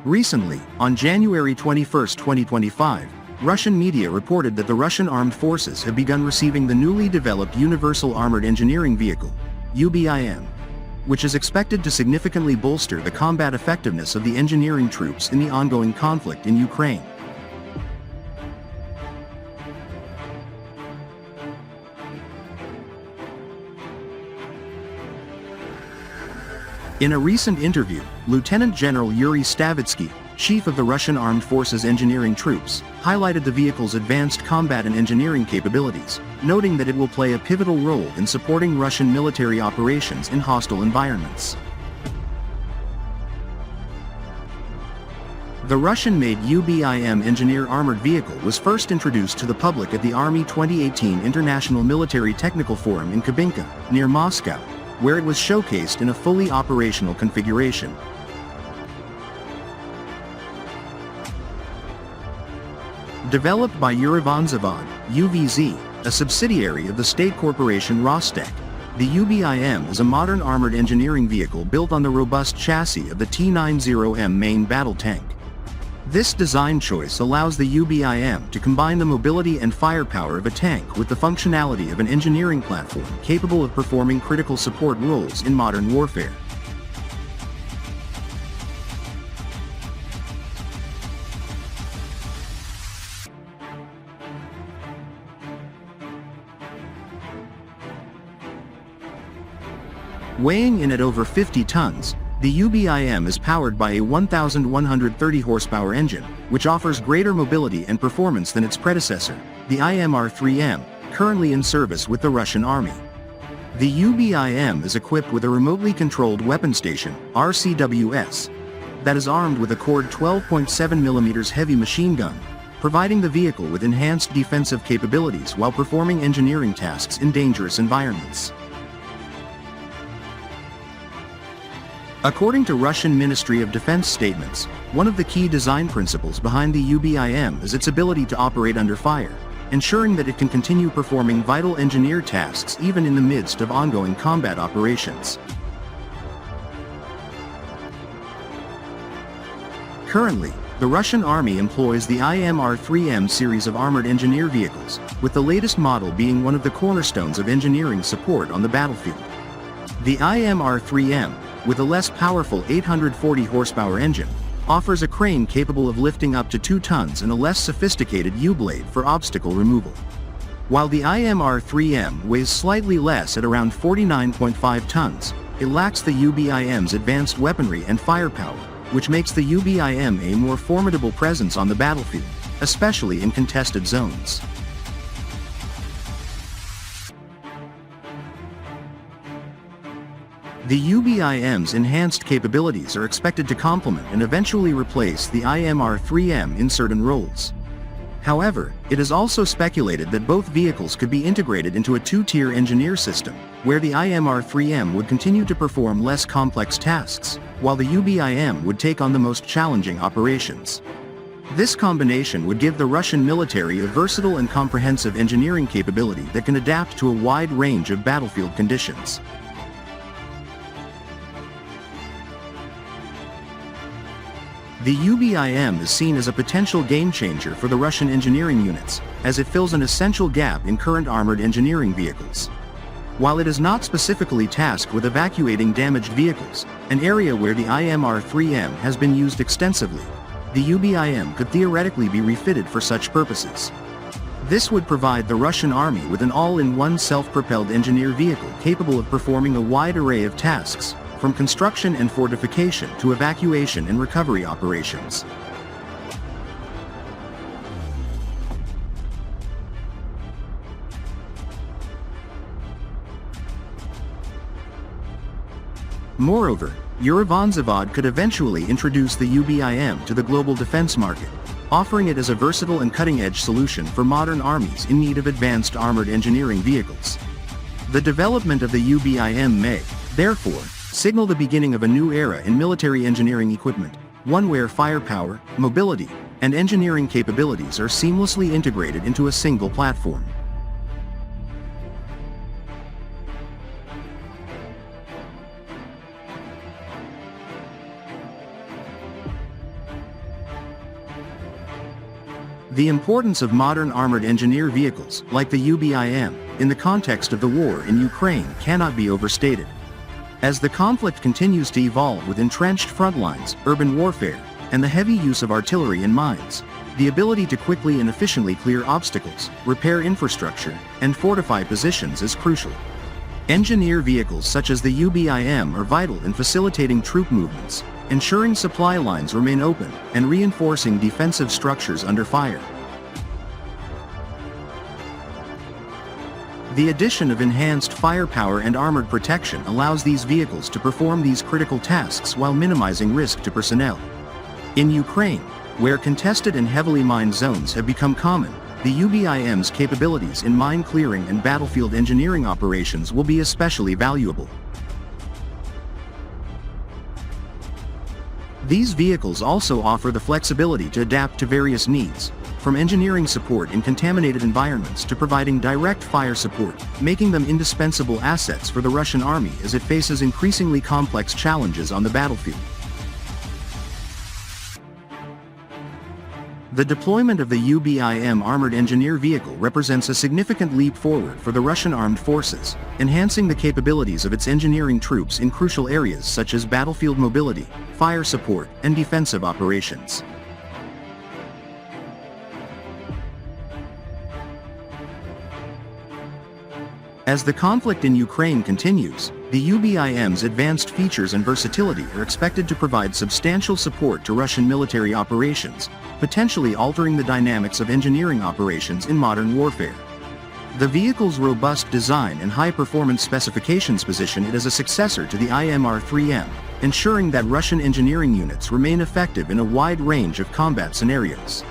Recently, on January 21, 2025, Russian media reported that the Russian armed forces have begun receiving the newly developed Universal Armored Engineering Vehicle, UBIM, which is expected to significantly bolster the combat effectiveness of the engineering troops in the ongoing conflict in Ukraine. In a recent interview, Lieutenant General Yuri Stavitsky, chief of the Russian Armed Forces engineering troops, highlighted the vehicle's advanced combat and engineering capabilities, noting that it will play a pivotal role in supporting Russian military operations in hostile environments. The Russian-made UBIM engineer armored vehicle was first introduced to the public at the Army 2018 International Military Technical Forum in Kubinka, near Moscow, where it was showcased in a fully operational configuration. Developed by Urivanzavod, UVZ, a subsidiary of the state corporation Rostec, the UBIM is a modern armored engineering vehicle built on the robust chassis of the T-90M main battle tank. This design choice allows the UBIM to combine the mobility and firepower of a tank with the functionality of an engineering platform capable of performing critical support roles in modern warfare. Weighing in at over 50 tons, the UBIM is powered by a 1,130 horsepower engine, which offers greater mobility and performance than its predecessor, the IMR-3M, currently in service with the Russian Army. The UBIM is equipped with a remotely controlled weapon station, RCWS, that is armed with a Cord 12.7mm heavy machine gun, providing the vehicle with enhanced defensive capabilities while performing engineering tasks in dangerous environments. According to Russian Ministry of Defense statements, one of the key design principles behind the UBIM is its ability to operate under fire, ensuring that it can continue performing vital engineer tasks even in the midst of ongoing combat operations. Currently, the Russian Army employs the IMR-3M series of armored engineer vehicles, with the latest model being one of the cornerstones of engineering support on the battlefield. The IMR-3M, with a less powerful 840 horsepower engine, offers a crane capable of lifting up to 2 tons and a less sophisticated U-blade for obstacle removal. While the IMR-3M weighs slightly less at around 49.5 tons, it lacks the UBIM's advanced weaponry and firepower, which makes the UBIM a more formidable presence on the battlefield, especially in contested zones. The UBIM's enhanced capabilities are expected to complement and eventually replace the IMR-3M in certain roles. However, it is also speculated that both vehicles could be integrated into a two-tier engineer system, where the IMR-3M would continue to perform less complex tasks, while the UBIM would take on the most challenging operations. This combination would give the Russian military a versatile and comprehensive engineering capability that can adapt to a wide range of battlefield conditions. The UBIM is seen as a potential game-changer for the Russian engineering units, as it fills an essential gap in current armored engineering vehicles. While it is not specifically tasked with evacuating damaged vehicles, an area where the IMR-3M has been used extensively, the UBIM could theoretically be refitted for such purposes. This would provide the Russian Army with an all-in-one self-propelled engineer vehicle capable of performing a wide array of tasks, from construction and fortification to evacuation and recovery operations. Moreover, Urivanzavod could eventually introduce the UBIM to the global defense market, offering it as a versatile and cutting-edge solution for modern armies in need of advanced armored engineering vehicles. The development of the UBIM may, therefore, signal the beginning of a new era in military engineering equipment, one where firepower, mobility, and engineering capabilities are seamlessly integrated into a single platform. The importance of modern armored engineer vehicles, like the UBIM, in the context of the war in Ukraine cannot be overstated. As the conflict continues to evolve with entrenched front lines, urban warfare, and the heavy use of artillery and mines, the ability to quickly and efficiently clear obstacles, repair infrastructure, and fortify positions is crucial. Engineer vehicles such as the UBIM are vital in facilitating troop movements, ensuring supply lines remain open, and reinforcing defensive structures under fire. The addition of enhanced firepower and armored protection allows these vehicles to perform these critical tasks while minimizing risk to personnel. In Ukraine, where contested and heavily mined zones have become common, the UBIM's capabilities in mine clearing and battlefield engineering operations will be especially valuable. These vehicles also offer the flexibility to adapt to various needs, from engineering support in contaminated environments to providing direct fire support, making them indispensable assets for the Russian army as it faces increasingly complex challenges on the battlefield. The deployment of the UBIM armored engineer vehicle represents a significant leap forward for the Russian armed forces, enhancing the capabilities of its engineering troops in crucial areas such as battlefield mobility, fire support, and defensive operations. As the conflict in Ukraine continues, the UBIM's advanced features and versatility are expected to provide substantial support to Russian military operations, potentially altering the dynamics of engineering operations in modern warfare. The vehicle's robust design and high-performance specifications position it as a successor to the IMR-3M, ensuring that Russian engineering units remain effective in a wide range of combat scenarios.